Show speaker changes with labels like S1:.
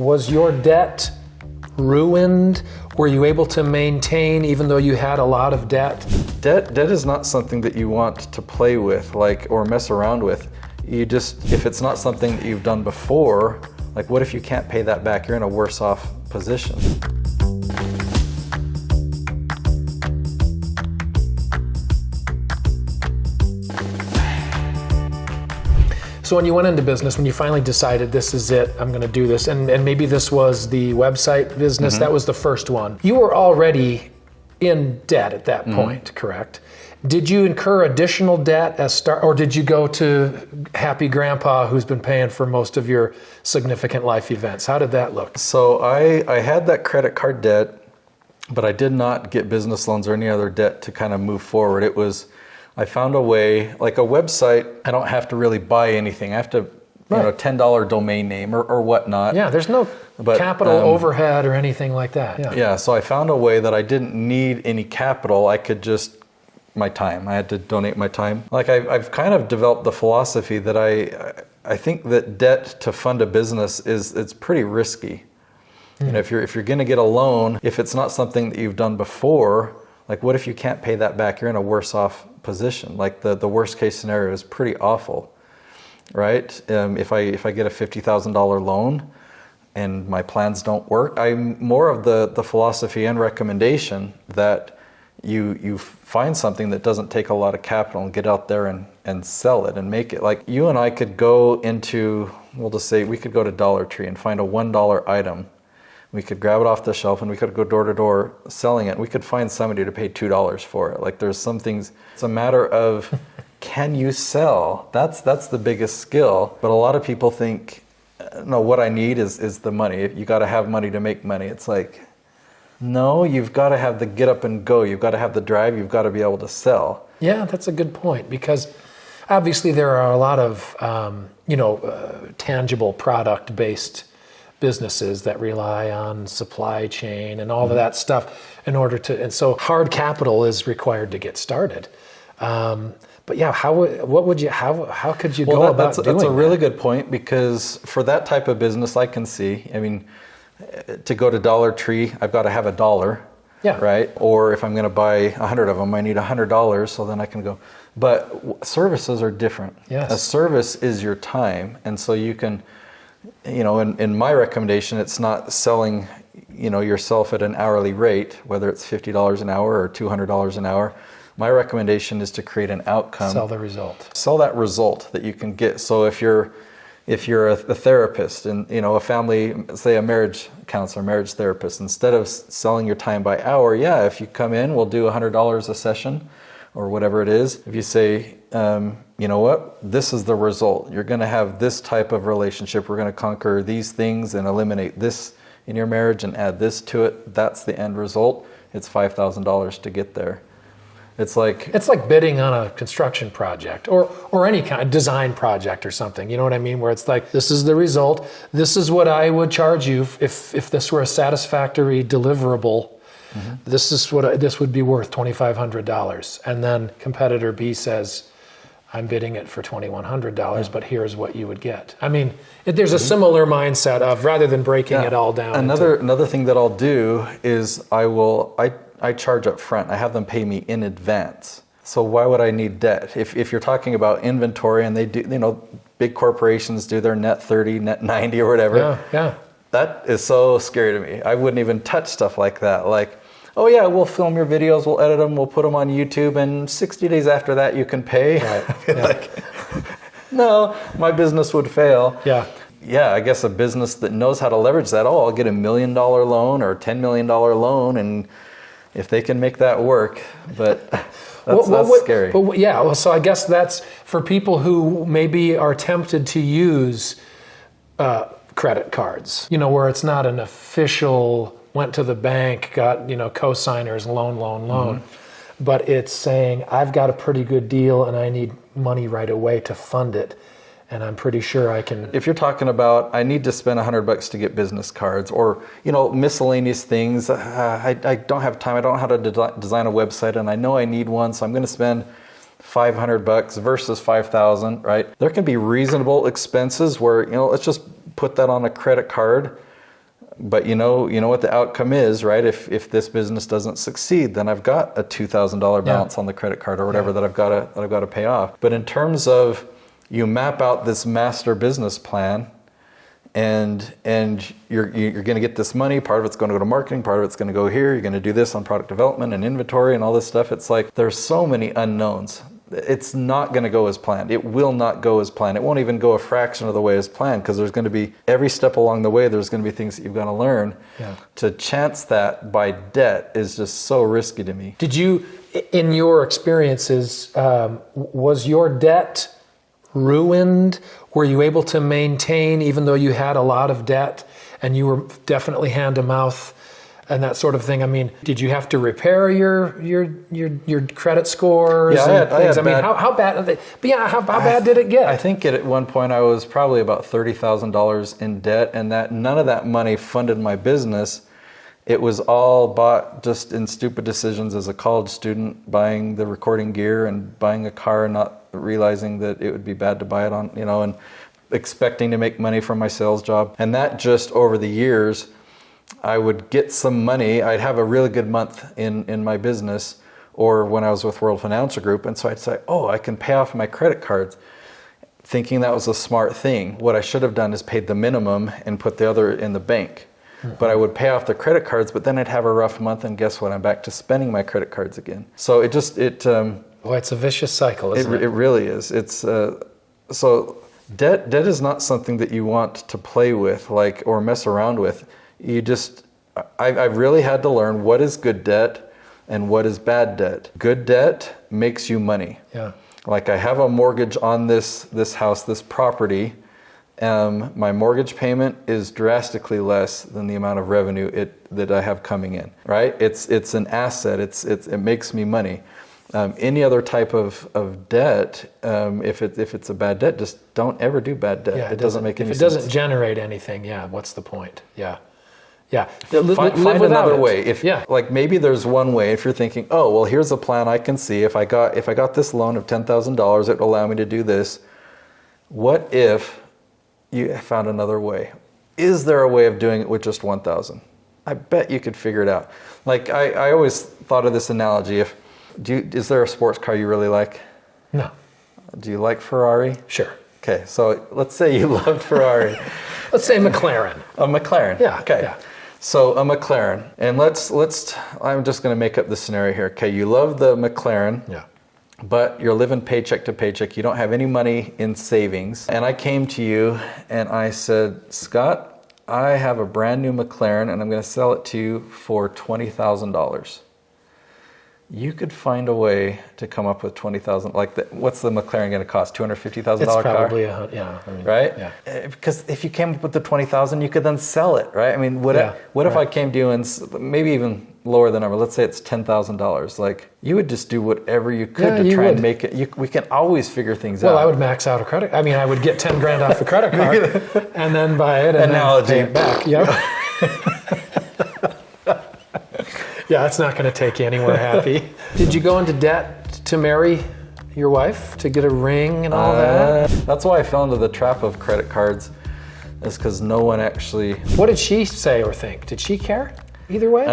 S1: was your debt ruined? Were you able to maintain even though you had a lot of debt?
S2: Debt is not something that you want to play with, or mess around with. If it's not something that you've done before, what if you can't pay that back? You're in a worse off position.
S1: So when you went into business, when you finally decided this is it, I'm going to do this, and maybe this was the website business, that was the first one. You were already in debt at that point, correct? Did you incur additional debt or did you go to Happy Grandpa who's been paying for most of your significant life events? How did that look?
S2: So I had that credit card debt, but I did not get business loans or any other debt to kind of move forward. I found a way, like a website, I don't have to really buy anything. I have to, $10 domain name or whatnot.
S1: Yeah, there's no capital overhead or anything like that.
S2: Yeah, so I found a way that I didn't need any capital. I could just, my time. I had to donate my time. I've kind of developed the philosophy that I think that debt to fund a business it's pretty risky. If you're going to get a loan, if it's not something that you've done before, what if you can't pay that back? You're in a worse off position. The worst case scenario is pretty awful, right? If I get a $50,000 loan and my plans don't work, I'm more of the philosophy and recommendation that you find something that doesn't take a lot of capital and get out there and sell it and make it. Like you and I could go into, we'll just say we could go to Dollar Tree and find a $1 item. We could grab it off the shelf and we could go door to door selling it. We could find somebody to pay $2 for it. There's some things, it's a matter of can you sell? That's the biggest skill. But a lot of people think, no, what I need is the money. You got to have money to make money. It's no, you've got to have the get up and go. You've got to have the drive. You've got to be able to sell.
S1: Yeah, that's a good point because obviously there are a lot of, tangible product-based businesses that rely on supply chain and all of that stuff in order to, and so hard capital is required to get started. But yeah, how could you go about doing that?
S2: That's a really good point because for that type of business, I can see, to go to Dollar Tree, I've got to have $1, right? Or if I'm going to buy 100 of them, I need $100, so then I can go. But services are different.
S1: Yes.
S2: A service is your time, and so you can, in my recommendation, it's not selling, yourself at an hourly rate, whether it's $50 an hour or $200 an hour. My recommendation is to create an outcome.
S1: Sell the result.
S2: Sell that result that you can get. So if you're a therapist and a family, say a marriage counselor, marriage therapist, instead of selling your time by hour, if you come in, we'll do $100 a session or whatever it is. If you say, you know what, this is the result. You're going to have this type of relationship. We're going to conquer these things and eliminate this in your marriage and add this to it. That's the end result. It's $5,000 to get there. It's like
S1: bidding on a construction project or any kind of design project or something. You know what I mean? Where it's this is the result. This is what I would charge you if this were a satisfactory deliverable. Mm-hmm. This would be worth $2,500. And then competitor B says, I'm bidding it for $2,100, but here's what you would get. There's a similar mindset of rather than breaking it all down.
S2: Another thing that I'll do is I charge up front. I have them pay me in advance. So why would I need debt? If you're talking about inventory and they do, big corporations do their net 30, net 90 or whatever.
S1: Yeah.
S2: That is so scary to me. I wouldn't even touch stuff like that. Oh yeah, we'll film your videos, we'll edit them, we'll put them on YouTube, and 60 days after that you can pay.
S1: Right.
S2: No, my business would fail.
S1: Yeah,
S2: I guess a business that knows how to leverage that, I'll get $1 million loan or $10 million loan, and if they can make that work, but that's scary.
S1: But so I guess that's for people who maybe are tempted to use credit cards, where it's not an official, went to the bank, got, co-signers, loan. Mm-hmm. But it's saying, I've got a pretty good deal and I need money right away to fund it. And I'm pretty sure I can.
S2: If you're talking about, I need to spend $100 to get business cards or, miscellaneous things. I don't have time. I don't know how to design a website and I know I need one. So I'm going to spend $500 versus $5,000, right? There can be reasonable expenses where, let's just put that on a credit card but you know what the outcome is, right? If this business doesn't succeed, then I've got a $2,000 balance on the credit card or whatever that I've got to pay off. But in terms of, you map out this master business plan, and you're going to get this money. Part of it's going to go to marketing, part of it's going to go here. You're going to do this on product development and inventory and all this stuff. It's like there's so many unknowns. It's not going to go as planned. It will not go as planned. It won't even go a fraction of the way as planned, because there's going to be, every step along the way, there's going to be things that you've got to learn. Yeah. To chance that by debt is just so risky to me.
S1: Did you, in your experiences, was your debt ruined? Were you able to maintain, even though you had a lot of debt and you were definitely hand to mouth and that sort of thing? I mean, did you have to repair your credit scores?
S2: Yeah,
S1: and things? I mean, how bad? How bad did it get?
S2: I think at one point I was probably about $30,000 in debt, and that none of that money funded my business. It was all bought just in stupid decisions as a college student, buying the recording gear and buying a car and not realizing that it would be bad to buy it on, and expecting to make money from my sales job. And that just over the years, I would get some money. I'd have a really good month in my business, or when I was with World Financial Group. And so I'd say, oh, I can pay off my credit cards, thinking that was a smart thing. What I should have done is paid the minimum and put the other in the bank. Mm-hmm. But I would pay off the credit cards, but then I'd have a rough month, and guess what? I'm back to spending my credit cards again. So
S1: Boy, it's a vicious cycle, isn't it?
S2: It really is. It's so debt is not something that you want to play with, or mess around with. I've really had to learn what is good debt and what is bad debt. Good debt makes you money. Yeah. Like, I have a mortgage on this house, this property. My mortgage payment is drastically less than the amount of revenue that I have coming in. Right? It's an asset. It makes me money. Any other type of debt, if it's a bad debt, just don't ever do bad debt.
S1: Yeah,
S2: it doesn't make any sense.
S1: If it doesn't generate anything, what's the point? Yeah.
S2: Find another way. Like, maybe there's one way. If you're thinking, oh, well, here's a plan I can see. If I got this loan of $10,000, it will allow me to do this. What if you found another way? Is there a way of doing it with just $1,000? I bet you could figure it out. Like, I always thought of this analogy. Is there a sports car you really like?
S1: No.
S2: Do you like Ferrari?
S1: Sure.
S2: Okay, so let's say you loved Ferrari.
S1: Let's say McLaren.
S2: A McLaren.
S1: Yeah.
S2: Okay.
S1: Yeah.
S2: So a McLaren, and let's. I'm just going to make up the scenario here. Okay, you love the McLaren. Yeah. But you're living paycheck to paycheck. You don't have any money in savings. And I came to you and I said, Scott, I have a brand new McLaren and I'm going to sell it to you for $20,000. You could find a way to come up with $20,000. What's the McLaren going to cost? $250,000 car?
S1: It's probably
S2: right?
S1: Yeah.
S2: Because if you came up with the $20,000, you could then sell it, right? I mean, what if I came to you and maybe even lower the number? Let's say it's $10,000. Like, you would just do whatever you could to try and make it. We can always figure things out.
S1: Well, I would max out a credit. I mean, I would get 10 grand off the credit card and then buy it and then pay it back. Yep. Yeah, it's not going to take you anywhere happy. Did you go into debt to marry your wife, to get a ring and all that?
S2: That's why I fell into the trap of credit cards, is because no one actually...
S1: What did she say or think? Did she care either way?